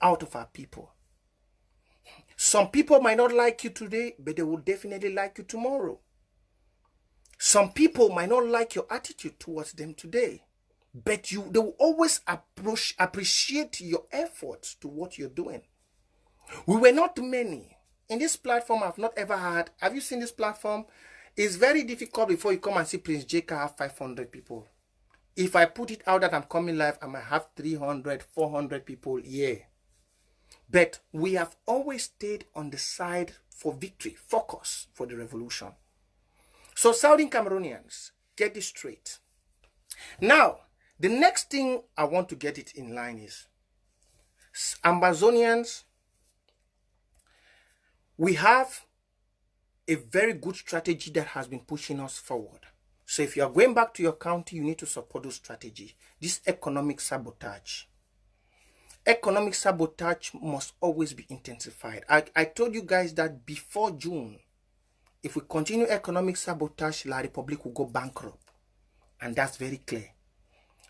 out of our people. Some people might not like you today, but they will definitely like you tomorrow. Some people might not like your attitude towards them today, but they will always appreciate your efforts to what you're doing. We were not many. In this platform, I've not ever had. Have you seen this platform? It's very difficult before you come and see Prince JK have 500 people. If I put it out that I'm coming live, I might have 300, 400 people here. But we have always stayed on the side for victory, focus for the revolution. So Southern Cameroonians, get this straight. Now, the next thing I want to get it in line is, Ambazonians, we have a very good strategy that has been pushing us forward. So if you are going back to your county, you need to support those strategies. This economic sabotage. Economic sabotage must always be intensified. I told you guys that before June, if we continue economic sabotage, La Republic will go bankrupt. And that's very clear.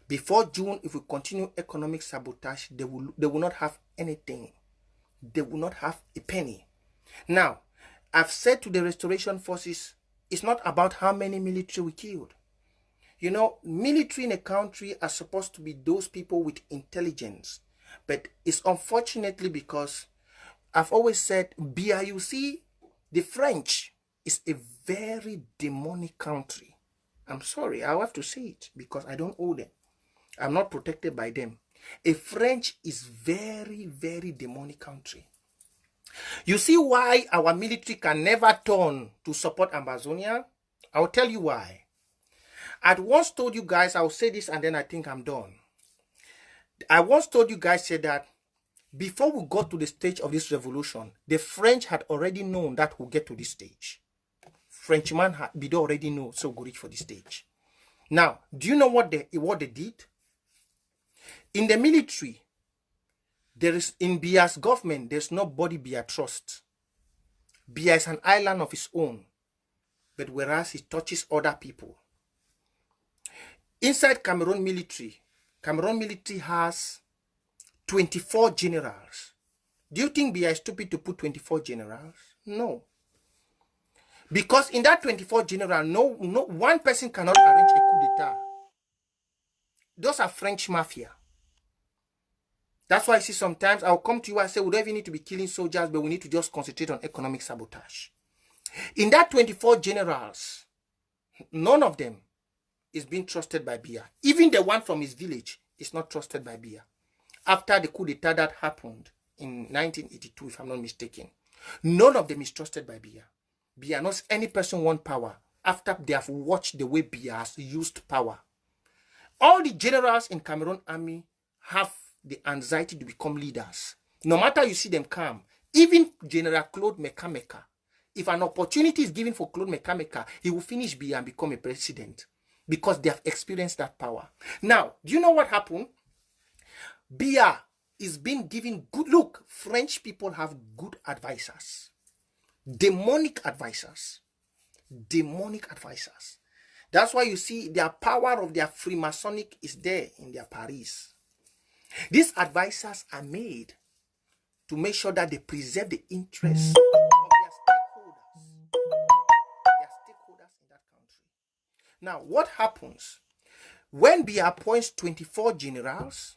Before June, if we continue economic sabotage, they will not have anything. They will not have a penny. Now, I've said to the restoration forces, it's not about how many military we killed. You know, military in a country are supposed to be those people with intelligence. But it's unfortunately because I've always said, BIUC, the French, is a very demonic country. I'm sorry, I have to say it because I don't owe them. I'm not protected by them. A French is very, very demonic country. You see why our military can never turn to support Ambazonia? I'll tell you why. I once told you guys, I'll say this and then I think I'm done. I once told you guys said that before we got to the stage of this revolution, the French had already known that we'll get to this stage. Frenchman did already know, so go reach for this stage. Now, do you know what they did? In the military, in Bia's government, there's nobody Bia trusts. Bia is an island of his own, but whereas he touches other people. Inside Cameroon military has 24 generals. Do you think Bia is stupid to put 24 generals? No. Because in that 24 general, no one person cannot arrange a coup d'etat. Those are French mafia. That's why I see sometimes I'll come to you and say, we don't even need to be killing soldiers, but we need to just concentrate on economic sabotage. In that 24 generals, none of them is being trusted by Bia. Even the one from his village is not trusted by Bia. After the coup d'etat that happened in 1982, if I'm not mistaken, none of them is trusted by Bia. Bia knows any person want power after they have watched the way Bia has used power. All the generals in Cameroon army have the anxiety to become leaders. No matter you see them come, even General Claude Mekameka, if an opportunity is given for Claude Mekameka, he will finish Bia and become a president because they have experienced that power. Now, do you know what happened? Bia is being given good look. French people have good advisors. Demonic advisors. Demonic advisors. That's why you see their power of their Freemasonic is there in their Paris. These advisors are made to make sure that they preserve the interests of their stakeholders in that country. Now, what happens when Biya appoints 24 generals?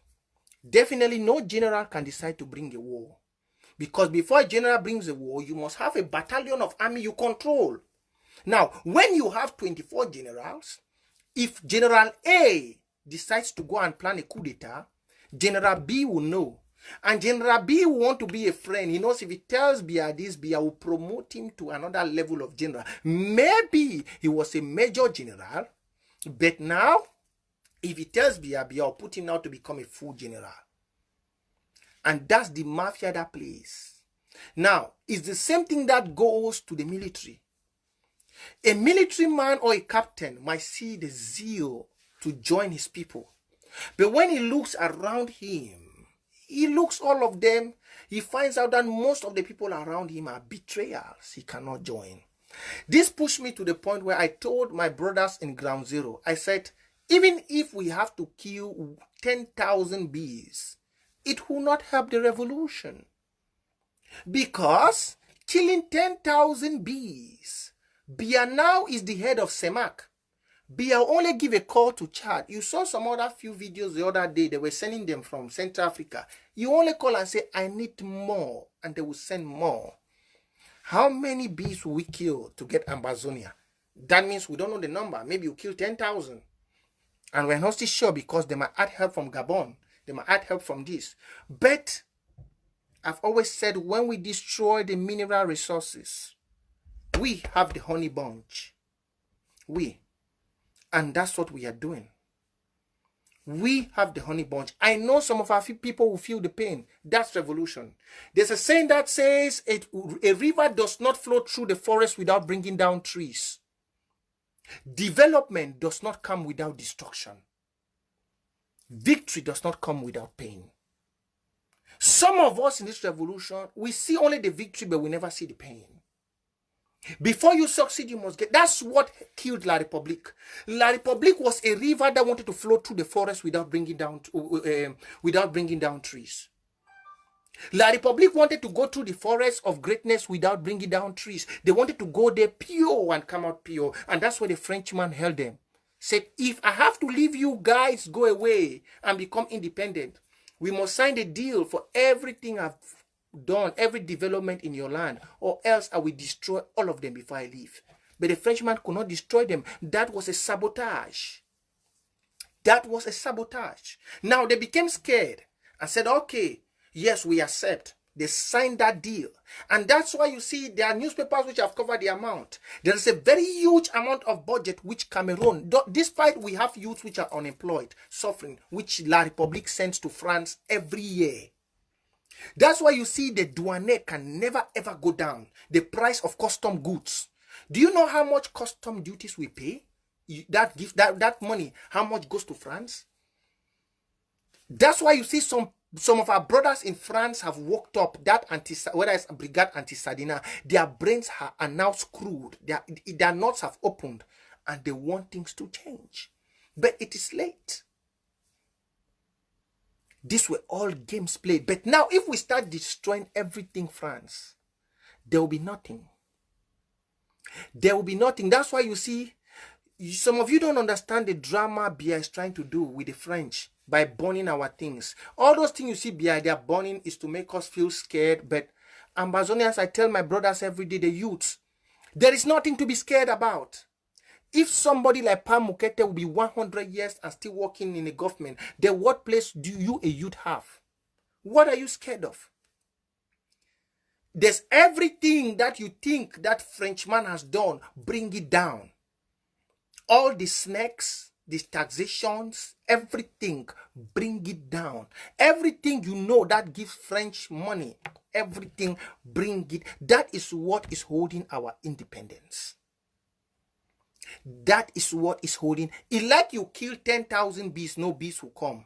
Definitely no general can decide to bring a war, because before a general brings a war, you must have a battalion of army you control. Now, when you have 24 generals, if General A decides to go and plan a coup d'etat, General B will know. And General B will want to be a friend. He knows if he tells Biya this, Biya will promote him to another level of general. Maybe he was a major general, but now, if he tells Biya, Biya will put him now to become a full general. And that's the mafia that plays. Now, it's the same thing that goes to the military. A military man or a captain might see the zeal to join his people. But when he looks around him, he looks all of them, he finds out that most of the people around him are betrayals. He cannot join. This pushed me to the point where I told my brothers in Ground Zero, I said, even if we have to kill 10,000 bees, it will not help the revolution. Because killing 10,000 bees, Biya now is the head of CEMAC. Biya only give a call to Chad. You saw some other few videos the other day. They were sending them from Central Africa. You only call and say, I need more. And they will send more. How many bees will we kill to get Ambazonia? That means we don't know the number. Maybe you kill 10,000. And we're not still sure because they might add help from Gabon. They might add help from this. But I've always said, when we destroy the mineral resources, we have the honey bunch. And that's what we are doing. We have the honey bunch. I know some of our people will feel the pain. That's revolution. There's a saying that says a river does not flow through the forest without bringing down trees. Development does not come without destruction. Victory does not come without pain. Some of us in this revolution, we see only the victory, but we never see the pain. Before you succeed, you must get. That's what killed La République. La République was a river that wanted to flow through the forest without bringing down trees. La République wanted to go through the forest of greatness without bringing down trees. They wanted to go there pure and come out pure. And that's why the Frenchman held them. Said, if I have to leave you guys go away and become independent, we must sign the deal for everything I've done, every development in your land, or else I will destroy all of them before I leave. But the Frenchman could not destroy them. That was a sabotage. That was a sabotage. Now they became scared and said, okay, yes, we accept. They signed that deal. And that's why you see there are newspapers which have covered the amount. There is a very huge amount of budget which Cameroon, despite we have youths which are unemployed, suffering, which La République sends to France every year. That's why you see the douane can never ever go down. The price of custom goods. Do you know how much custom duties we pay? That money, how much goes to France? That's why you see some of our brothers in France have woke up, whether it's Brigade Anti-Sardina, their brains are now screwed. Their nuts have opened and they want things to change. But it is late. These were all games played. But now if we start destroying everything France, there will be nothing. There will be nothing. That's why you see, some of you don't understand the drama Biya is trying to do with the French by burning our things. All those things you see Biya, they are burning is to make us feel scared. But Ambazonians, I tell my brothers every day, the youths, there is nothing to be scared about. If somebody like Pam Mukete will be 100 years and still working in a government, then what place do you, a youth, have? What are you scared of? There's everything that you think that Frenchman has done, bring it down. All the snakes, the taxations, everything, bring it down. Everything you know that gives French money, everything, bring it. That is what is holding our independence. That is what is holding. It's like you kill 10,000 bees, no bees will come.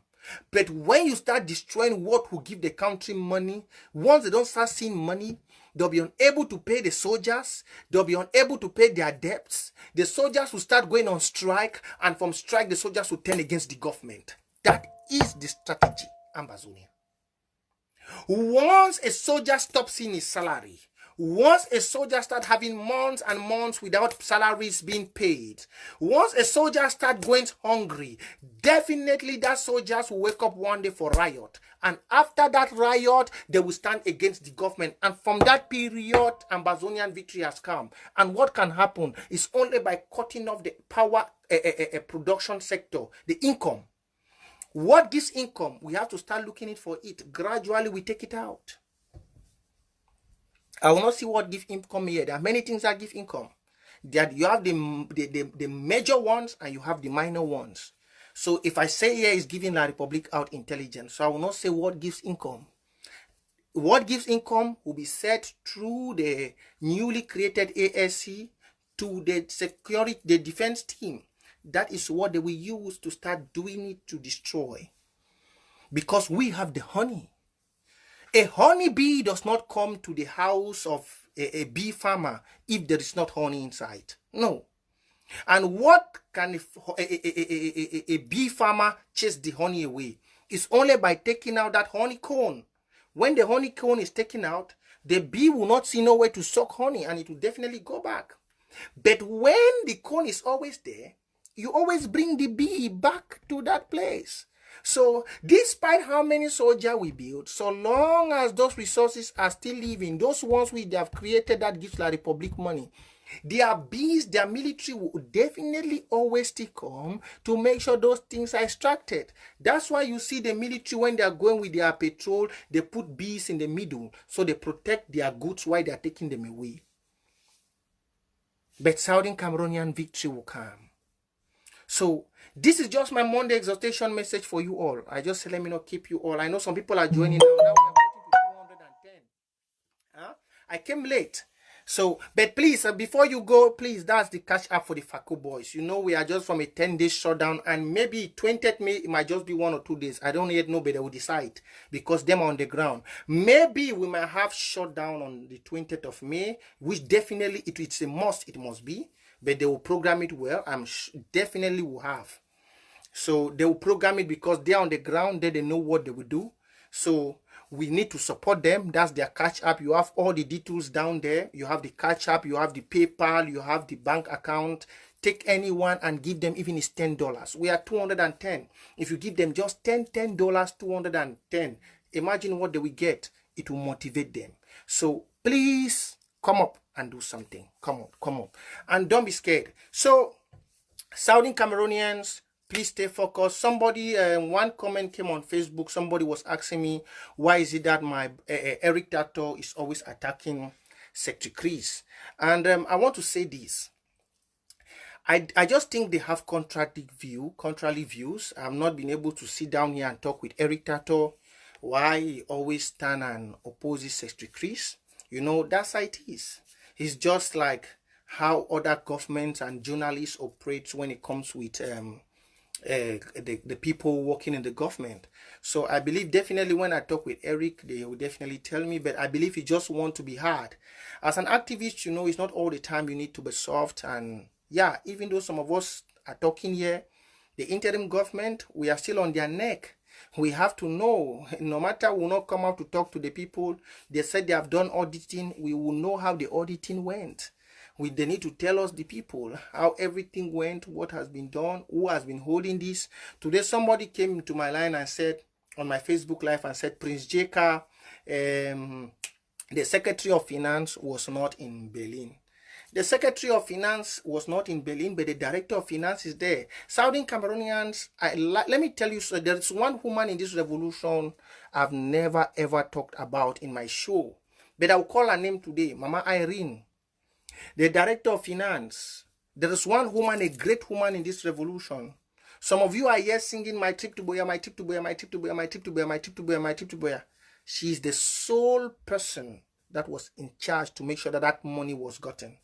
But when you start destroying what will give the country money, once they don't start seeing money, they'll be unable to pay the soldiers. They'll be unable to pay their debts. The soldiers will start going on strike. And from strike, the soldiers will turn against the government. That is the strategy. Ambazonia. Once a soldier stops seeing his salary, once a soldier starts having months and months without salaries being paid, once a soldier starts going hungry, definitely that soldiers will wake up one day for riot. And after that riot, they will stand against the government. And from that period, Ambazonian victory has come. And what can happen is only by cutting off the power production sector, the income. What gives income? We have to start looking for it. Gradually, we take it out. I will not see what gives income here. There are many things that give income. That you have the major ones and you have the minor ones. So if I say here is giving La Republic out intelligence, so I will not say what gives income. What gives income will be said through the newly created ASC to the defense team. That is what they will use to start doing it to destroy. Because we have the honey. A honeybee does not come to the house of a bee farmer if there is not honey inside. No. And what can a bee farmer chase the honey away? It's only by taking out that honey cone. When the honey cone is taken out, the bee will not see nowhere to suck honey and it will definitely go back. But when the cone is always there, you always bring the bee back to that place. So, despite how many soldiers we build, so long as those resources are still living, those ones we have created that gives La Republic money, their bees, their military will definitely always still come to make sure those things are extracted. That's why you see the military, when they are going with their patrol, they put bees in the middle, so they protect their goods while they are taking them away. But Southern Cameroonian victory will come. So, this is just my Monday exhortation message for you all. I just say, let me not keep you all. I know some people are joining now. Now we are getting to 210. Huh? I came late. So, but please, before you go, please, that's the catch up for the FACO boys. You know, we are just from a 10-day shutdown, and maybe 20th May, it might just be 1 or 2 days. I don't yet know, but they will decide because them are on the ground. Maybe we might have shutdown on the 20th of May, which definitely it's a must, it must be. But they will program it well. Definitely will have. So they will program it because they're on the ground. They know what they will do. So we need to support them. That's their catch up. You have all the details down there. You have the catch up. You have the PayPal. You have the bank account. Take anyone and give them, even it's $10. We are 210. If you give them just $10, 210. Imagine what they will get. It will motivate them. So please come up and do something. Come up. And don't be scared. So, Southern Cameroonians, please stay focused. Somebody, one comment came on Facebook. Somebody was asking me, why is it that my Eric Tato is always attacking Secretary Chris? And I want to say this. I just think they have contrary views. I've not been able to sit down here and talk with Eric Tato why he always stand and opposes Secretary Chris. You know, that's how it is. It's just like how other governments and journalists operate when it comes with the people working in the government. So I believe definitely when I talk with Eric, they will definitely tell me, but I believe he just want to be hard. As an activist, you know, it's not all the time you need to be soft. And yeah, even though some of us are talking here, the interim government, we are still on their neck. We have to know, no matter we will not come out to talk to the people. They said they have done auditing. We will know how the auditing went. They need to tell us, the people, how everything went, what has been done, who has been holding this. Today, somebody came into my line and said, on my Facebook Live, and said, Prince Jeka, the Secretary of Finance was not in Berlin. The Secretary of Finance was not in Berlin, but the Director of Finance is there. Southern Cameroonians, let me tell you, so there is one woman in this revolution I've never ever talked about in my show. But I'll call her name today, Mama Irene. The Director of Finance. There is one woman, a great woman in this revolution. Some of you are here singing my trip to Boya, my trip to Boya, my trip to Boya, my trip to Boya, my trip to Boya, my trip to Boya. She is the sole person that was in charge to make sure that that money was gotten.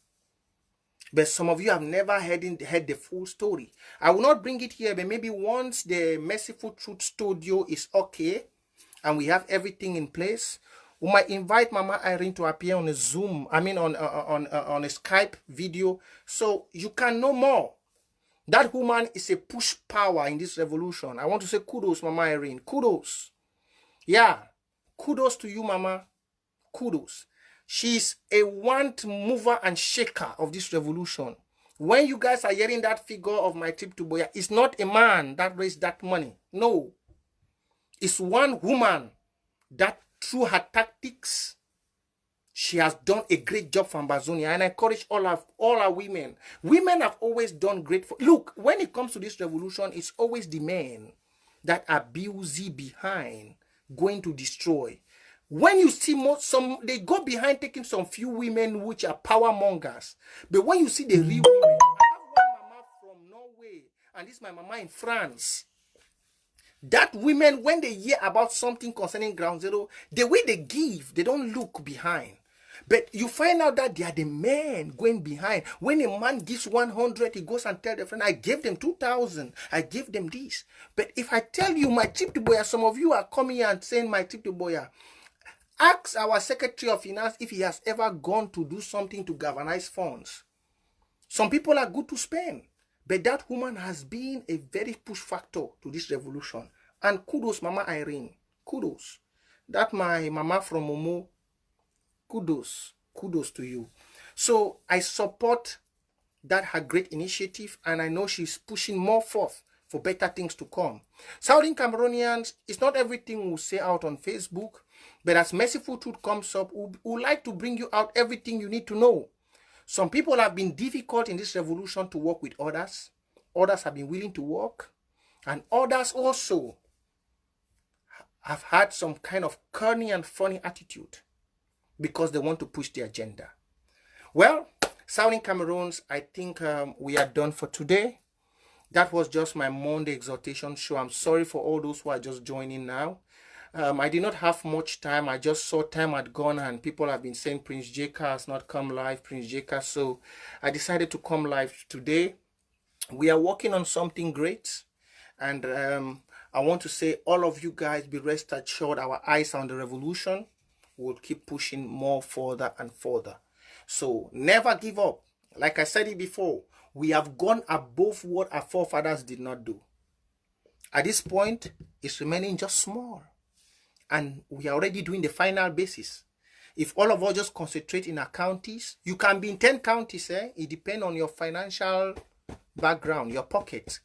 But some of you have never heard the full story. I will not bring it here, but maybe once the Merciful Truth Studio is okay and we have everything in place, we might invite Mama Irene to appear on a Zoom, on a Skype video, so you can know more. That woman is a push power in this revolution. I want to say kudos, Mama Irene. Kudos. Yeah, kudos to you, Mama. Kudos. She's a want mover and shaker of this revolution. When you guys are hearing that figure of my trip to Boya, it's not a man that raised that money. No. It's one woman that through her tactics, she has done a great job for Ambazonia, and I encourage all our women. Women have always done great for. Look, when it comes to this revolution, it's always the men that are busy behind going to destroy. When you see they go behind taking some few women which are power mongers. But when you see the real women, I have one mama from Norway, and this is my mama in France. That women, when they hear about something concerning Ground Zero, the way they give, they don't look behind. But you find out that they are the men going behind. When a man gives 100, he goes and tells the friend, I gave them 2,000. I gave them this. But if I tell you my trip to Boya, some of you are coming here and saying my trip to Boya. Ask our Secretary of Finance if he has ever gone to do something to galvanize funds. Some people are good to spend. But that woman has been a very push factor to this revolution. And kudos, Mama Irene. Kudos. That my mama from Momo. Kudos to you. So I support that her great initiative, and I know she's pushing more forth for better things to come. Southern Cameroonians, it's not everything we'll say out on Facebook, but as Merciful Truth comes up, we'll like to bring you out everything you need to know. Some people have been difficult in this revolution to work with others. Others have been willing to work, and others also have had some kind of corny and funny attitude because they want to push the agenda. Well, Southern Cameroons, I think we are done for today. That was just my Monday exhortation show. I'm sorry for all those who are just joining now. I did not have much time. I just saw time had gone and people have been saying Prince Jeka has not come live, Prince Jeka. So I decided to come live today. We are working on something great. And I want to say all of you guys be rest assured our eyes are on the revolution. We'll keep pushing more further and further. So never give up. Like I said it before, we have gone above what our forefathers did not do. At this point, it's remaining just small. And we are already doing the final basis. If all of us just concentrate in our counties, you can be in 10 counties. It depends on your financial background, your pocket.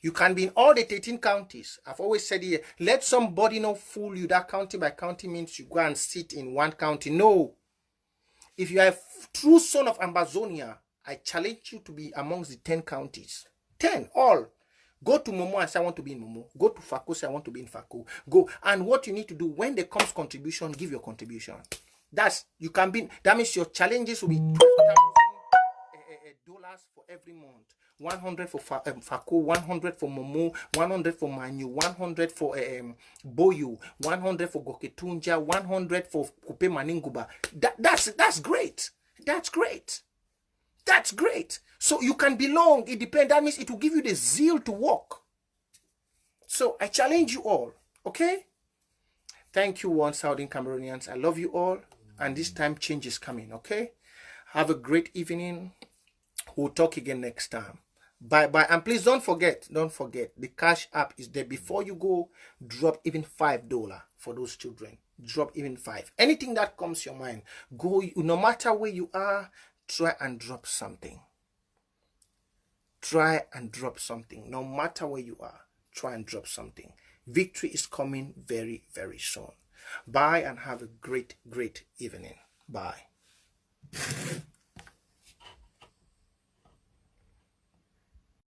You can be in all the 13 counties. I've always said here, let somebody not fool you that county by county means you go and sit in one county. No. If you are a true son of Ambazonia, I challenge you to be amongst the 10 counties. 10, all. Go to Momo and say, I want to be in Momo. Go to Fako, say, I want to be in Fako. Go. And what you need to do, when there comes contribution, give your contribution. That means your challenges will be $12,000 for every month. 100 for Fako, 100 for Momo, 100 for Manu, 100 for Boyu, 100 for Goketunja, 100 for Kupe Maninguba. That's great. That's great. That's great. So you can belong. It depends. That means it will give you the zeal to work. So I challenge you all. Okay? Thank you once, Southern Cameroonians. I love you all. And this time change is coming. Okay? Have a great evening. We'll talk again next time. Bye. And please don't forget, the Cash App is there. Before you go, drop even $5 for those children. Drop even $5. Anything that comes to your mind, go, no matter where you are, try and drop something. Try and drop something. No matter where you are, try and drop something. Victory is coming very, very soon. Bye and have a great, great evening. Bye.